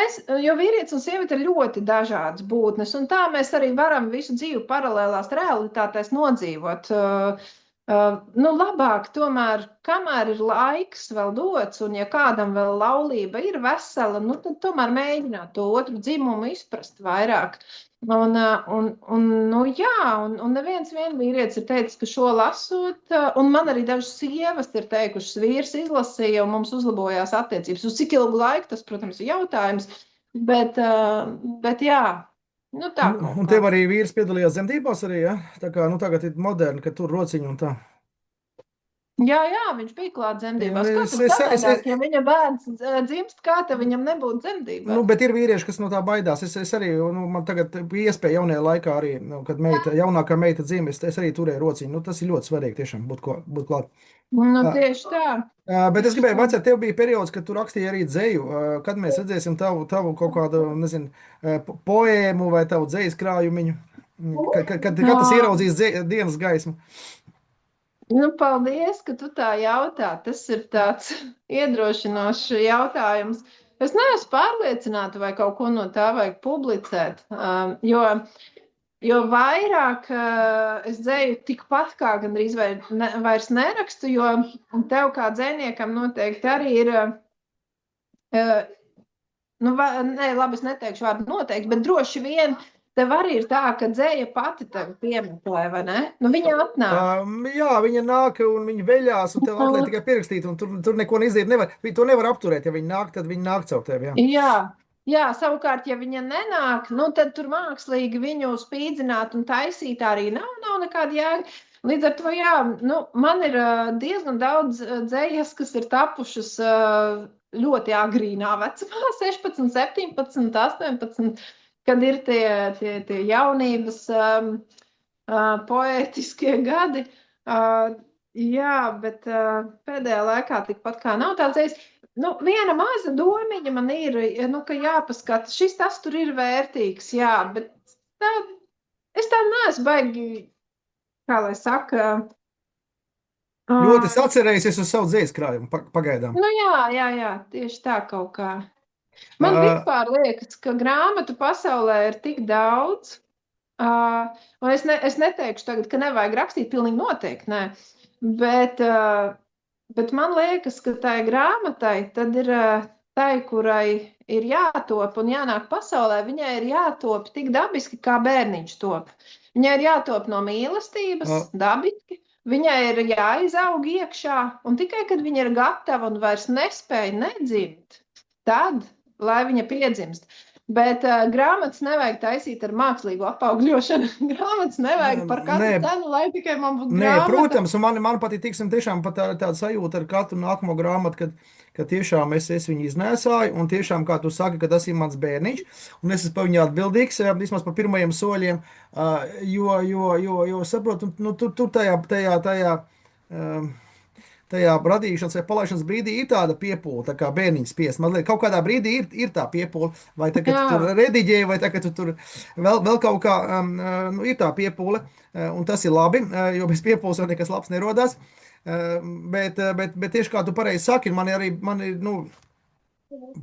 B: vīrietis un sieviete ir ļoti dažādas būtnes, un tā mēs arī varam visu dzīvi paralēlās realitātēs nodzīvot. Labāk tomēr, kamēr ir laiks vēl dots, un ja kādam vēl laulība ir vesela, tad tomēr mēģināt to otru dzimumu izprast vairāk. Un neviens vīrietis ir teicis, ka šo lasot, un man arī dažas sievas ir teikušas, vīrs izlasīja, un mums uzlabojās attiecības. Uz cik ilgu laiku tas, protams, ir jautājums, bet jā. Nu, tā kaut
A: Un
B: kā.
A: tev arī vīrs piedalījās dzemdībās arī, ja? Tā kā, tagad ir moderni, ka tur rociņu un tā.
B: Jā, viņš bija klāt dzemdībās. Kā
A: Es-
B: tad
A: es-
B: savādāk, ja viņa bērns dzimst, kā tad viņam nebūtu dzemdībās?
A: Nu, bet ir vīrieši, kas no tā baidās. Es arī, man tagad bija iespēja jaunajā laikā arī, kad jaunākā meita dzimta, es arī turēju rociņu. Tas ir ļoti svarīgi tiešām būt klāt.
B: Tieši tā.
A: Bet es gribēju vaicāt, tev bija periods, kad tu rakstīji arī dzeju. Kad mēs redzēsim tavu kaut kādu, nezinu, poēmu vai tavu dzejas krājumiņu? Kad tas ieraudzīs dienas gaismu?
B: Paldies, ka tu tā jautā. Tas ir tāds iedrošinošs jautājums. Es neesmu pārliecināta, vai kaut ko no tā vajag publicēt, jo vairāk es dzēju tikpat kā gandrīz vairs nerakstu, jo tev kā dzēniekam noteikti arī ir, labi, es neteikšu vārdu noteikti, bet droši vien tev arī ir tā, ka dzēja pati tevi piemeklē, vai ne? Viņa atnāk.
A: Jā, viņa nāk un viņa veļās, un tev atliek tikai pierakstīt, un tur neko neizdarīt. To nevar apturēt. Ja viņa nāk, tad viņa nāk caur tevi.
B: Jā, savukārt, ja viņa nenāk, tad tur mākslīgi viņu spīdzināt un taisīt arī nav nekāda jēga. Līdz ar to, man ir diezgan daudz dzējas, kas ir tapušas ļoti agrīnā vecumā, 16, 17, 18, kad ir tie jaunības poētiskie gadi. Jā, bet pēdējā laikā tikpat kā nav tāds dzējas. Viena maza domiņa man ir, ka jāpaskata, tas tur ir vērtīgs, jā, bet es tā neesmu baigi, kā lai saka.
A: Ļoti es atcerējusies uz savu dzējas krājumu pagaidām.
B: Jā, tieši tā kaut kā. Man vispār liekas, ka grāmatu pasaulē ir tik daudz, un es neteikšu tagad, ka nevajag rakstīt, pilnīgi noteikti, nē, bet man liekas, ka tai grāmatai tad ir tai, kurai ir jātop un jānāk pasaulē, viņai ir jātop tik dabiski, kā bērniņš top. Viņai ir jātop no mīlestības, dabiski, viņai ir jāizaug iekšā, un tikai, kad viņa ir gatava un vairs nespēja nedzimt, tad, lai viņa piedzimst. Bet grāmatas nevajag taisīt ar mākslīgu apaugļošanu. Grāmatas nevajag par
A: Nē,
B: katru cenu, lai tikai man būtu
A: nē,
B: grāmata.
A: protams, un man patīk, tiksim, tiešām pat tāda sajūta ar katru nākamo grāmatu, ka tiešām es viņu iznēsāju, un tiešām, kā tu saki, ka tas ir mans bērniņš, un es esmu par viņu atbildīgs, vismaz par pirmajiem soļiem, jo saprotu, nu, tur tajā radīšanas vai palaišanas brīdī ir tāda piepūle, tā kā bērniņš spiest. Mazliet kaut kādā brīdī ir tā piepūle, vai tā, ka tu tur
B: Jā,
A: rediģēji, vai tā, ka tu tur vēl kaut kā, nu, ir tā piepūle, un tas ir labi, jo bez piepūles jau nekas labs nerodās. Bet tieši kā tu pareizi saki, man ir, nu,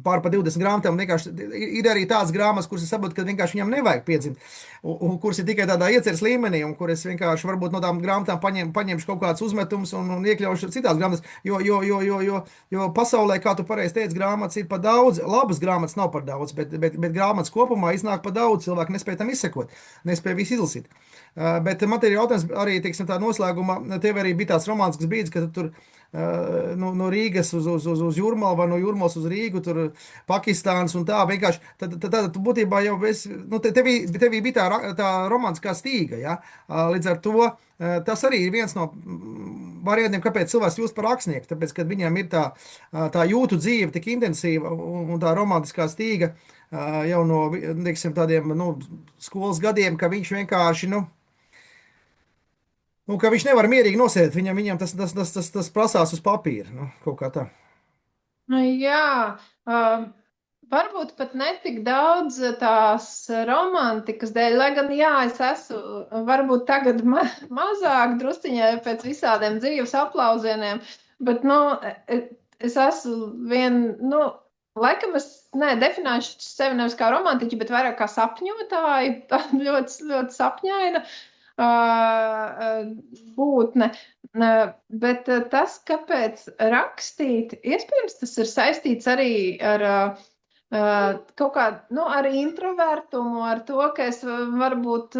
A: pār pa 20 grāmatām. Vienkārši ir arī tādas grāmatas, kuras es saprotu, ka vienkārši viņam nevajag piedzimt, un kuras ir tikai tādā ieceres līmenī, un kuras vienkārši varbūt no tām grāmatām paņemšu kaut kādus uzmetumus un iekļaušu citās grāmatās. Jo pasaulē, kā tu pareizi teici, grāmatas ir par daudz, labas grāmatas nav par daudz, bet grāmatas kopumā iznāk par daudz, cilvēki nespēja tam izsekot, nespēja visu izlasīt. Bet man te ir jautājums arī, teiksim, tā noslēgumā, tev arī bija tāds romantisks brīdis, kad tu tur no Rīgas uz Jūrmalu vai no Jūrmalas uz Rīgu, tur Pakistāns un tā vienkārši. Tad tu būtībā jau nu, tevī bija tā romantiskā stīga. Ja? Līdz ar to tas arī ir viens no variantiem, kāpēc cilvēks jūtas par rakstnieku. Tāpēc, kad viņam ir tā jūtu dzīve tik intensīva un tā romantiskā stīga jau no, teiksim, tādiem nu, skolas gadiem, ka viņš vienkārši, nu, ka viņš nevar mierīgi nosēdēt. Viņam tas prasās uz papīra. Nu, kaut kā tā.
B: jā. Uh, Varbūt pat netik daudz tās romantikas dēļ, lai gan jā, es esmu varbūt tagad mazāk drusciņai pēc visādiem dzīves aplausieniem, bet, nu, es esmu nu, laikam es, definēšu sevi nevis kā romantiķi, bet vairāk kā sapņotāju, tā ļoti, ļoti sapņaina būtne. Bet tas, kāpēc rakstīt, iespējams, tas ir saistīts arī ar kaut kādu ar introvertumu, ar to, ka es varbūt,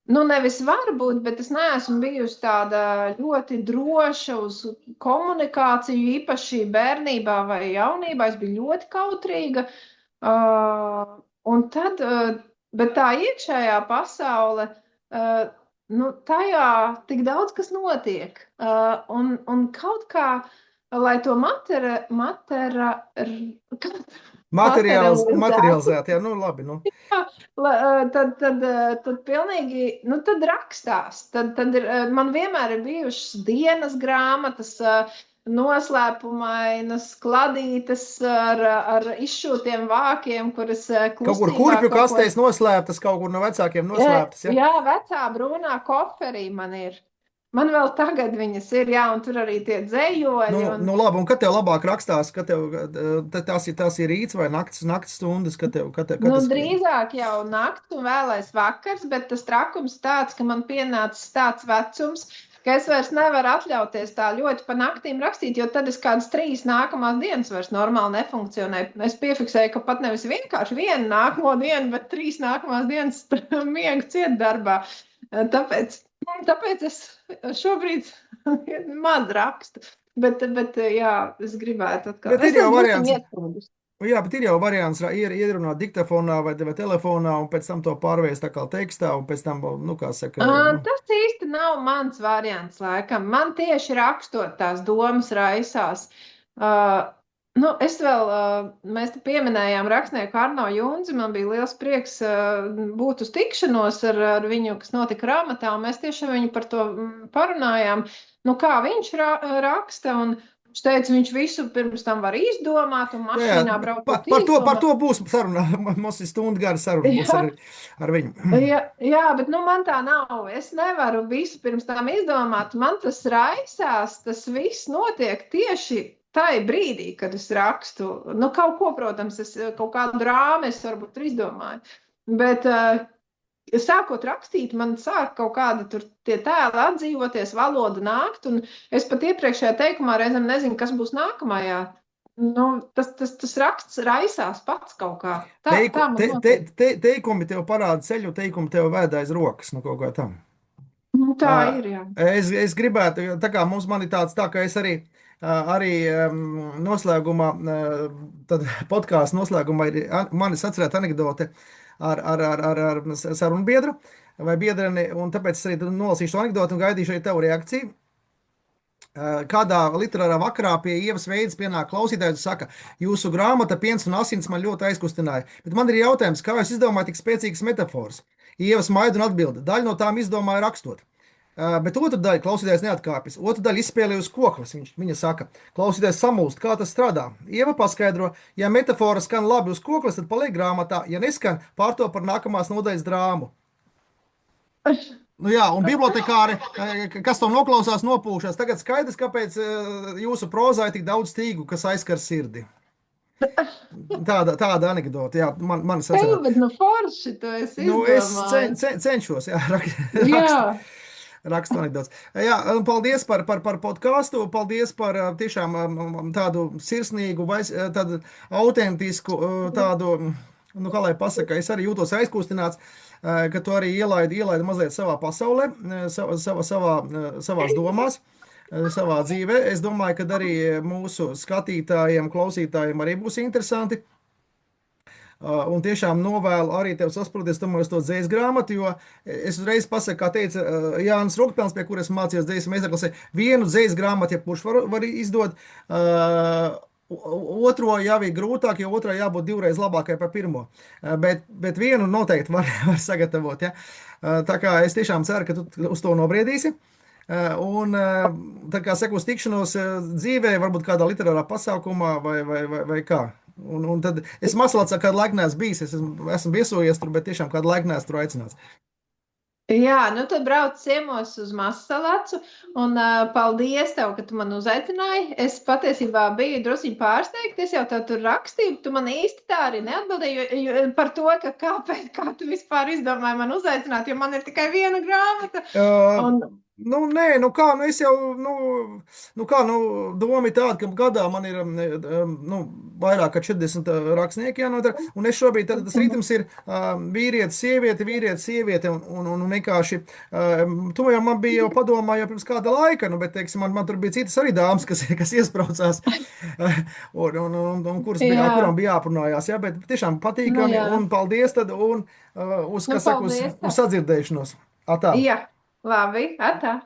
B: nu nevis varbūt, bet es neesmu bijusi tāda ļoti droša uz komunikāciju, īpaši bērnībā vai jaunībā. Es biju ļoti kautrīga. Un tad, bet tā iekšējā pasaule, nu tajā tik daudz kas notiek. Un kaut kā, lai to materializētu,
A: Materializēt, jā, nu labi. Nu.
B: tad pilnīgi, nu tad rakstās. Tad man vienmēr ir bijušas dienas grāmatas, noslēpumainas, kladītes ar izšūtiem vākiem, kuras
A: Kaut kur
B: klusībā
A: kurpju
B: kaut ko.
A: kastēs noslēptas, kaut kur no vecākiem noslēptas. Ja?
B: Jā, vecā brūnā koferī man ir. Man vēl tagad viņas ir, jā, un tur arī tie dzējoļi.
A: Nu labi, un kad tev labāk rakstās, kad tev tās ir rīts vai nakts stundas, kad tas...
B: Drīzāk jau nakts un vēlais vakars, bet tas trakums tāds, ka man pienācis tāds vecums, ka es vairs nevaru atļauties tā ļoti pa naktīm rakstīt, jo tad es kādas 3 nākamās dienas vairs normāli nefunkcionēju. Es piefiksēju, ka pat nevis vienkārši 1 nākamo dienu, bet 3 nākamās dienas miegu ciet darbā. Tāpēc es šobrīd maz rakstu. Bet jā, es gribētu atkal.
A: Bet ir jau variants.
B: Iestrūdus.
A: Jā, bet ir jau variants ierunāt diktafonā vai telefonā, un pēc tam to pārvērst tā kā tekstā, un pēc tam, nu, kā saka...
B: Tas īsti nav mans variants, laikam. Man tieši rakstot tās domas raisās. Es vēl, mēs te pieminējām rakstnieku Arno Junzi, man bija liels prieks būt uz tikšanos ar viņu, kas notika Ramatā, un mēs tieši ar viņu par to parunājām, kā viņš raksta, un viņš teica, viņš visu pirms tam var izdomāt, un mašīnā braukt
A: par to būs saruna, mums ir stunda gara saruna būs ar viņu.
B: Jā, bet man tā nav, es nevaru visu pirms tam izdomāt, man tas raisās, tas viss notiek tieši tajā brīdī, kad es rakstu, kaut ko, protams, kaut kādu drāmu es varbūt izdomāju, bet sākot rakstīt, man sāk kaut kāda tur tie tēli atdzīvoties, valoda nākt, un es pat iepriekšējā teikumā reizēm nezinu, kas būs nākamajā. Tas raksts raisās pats kaut kā.
A: Teikumi tev parāda ceļu, teikumi tev vēd aiz rokas, kaut kā tam.
B: Tā
A: Uh,
B: ir, jā.
A: es gribētu, jo tā kā man ir tāds, tā ka es arī, noslēgumā, tad podkāstu noslēgumā ir manis atcerēta anekdote ar sarunu biedru vai biedreni, un tāpēc es arī nolasīšu to anekdoti un gaidīšu arī tavu reakciju. Kādā literārā vakarā pie Ievas Veidas pienāk klausītājs un saka, jūsu grāmata Piens un asins man ļoti aizkustināja, bet man ir jautājums, kā jūs izdomājat tik spēcīgas metafāras? Ieva smaida un atbilda, daļu no tām izdomāja rakstot. Bet otru daļu klausītājs neatkāpjas. Otru daļu izspēlēja uz koklas. Viņa saka, klausītājs samulst, kā tas strādā. Ieva paskaidro, ja metafora skan labi uz koklas, tad paliek grāmatā, ja neskan, pārto par nākamās nodaļas drāmu. Nu jā, un bibliotekāri, kas to noklausās, nopūšās. Tagad skaidrs, kāpēc jūsu prozā ir tik daudz stīgu, kas aizskar sirdi. Tāda anekdote, jā, man
B: Tev,
A: sacerēt.
B: bet nu forši tu esi
A: Nu, es
B: izdomājis.
A: cenšos, jā,
B: Jā,
A: rakstu anekdotes. Jā, paldies par podkāstu, paldies par tiešām tādu sirsnīgu, tādu autentisku, tādu, nu, kā lai pasaka, es arī jūtos aizkustināts, ka tu arī ielaidi mazliet savā pasaulē, savās domās, savā dzīvē. Es domāju, ka arī mūsu skatītājiem, klausītājiem arī būs interesanti. Un tiešām novēlu arī tev sasprūties tomēr uz to dzējas grāmatu, jo es uzreiz pasaku, kā teica Jānis Rukpelns, pie kuras mācījos dzējas meistarklasē, vienu dzējas grāmatu, ja kurš var izdot, otro jau ir grūtāk, jo otrai jābūt divreiz labākai par pirmo. Bet vienu noteikti var sagatavot. Ja? Tā kā es tiešām ceru, ka tu uz to nobriedīsi. Un tā kā sekos tikšanos dzīvē, varbūt kādā literārā pasākumā vai kā. Un tad es Masalacā kādu laiku neesmu bijis, esmu viesojies tur, bet tiešām kādu laiku neesmu tur aicināts.
B: jā, nu tad brauc ciemos uz Masalacu, un paldies tev, ka tu man uzaicināji. Es patiesībā biju druskuļi pārsteigta, es jau tev tur rakstīju, tu man īsti tā arī neatbildēji par to, ka kā tu vispār izdomāji man uzaicināt, jo man ir tikai viena grāmata. Un,
A: Nē, nu kā, es jau, doma ir tāda, ka gadā man ir, vairāk kā 40 rakstnieki jānodara, un es šobrīd, tad tas ritms ir vīrietis, sieviete, un vienkārši, to jau man bija jau padomā jau pirms kāda laika, bet, teiksim, man tur bija citas arī dāmas, kas iespraucās, un kuras bija,
B: jā,
A: kurām bija jāprunājās, jā, bet tiešām
B: nu
A: patīkami,
B: jā,
A: un paldies tad, un
B: nu
A: kas saka,
B: paldies
A: uz
B: tev.
A: sadzirdēšanos. Atā.
B: Jā, labi, atā.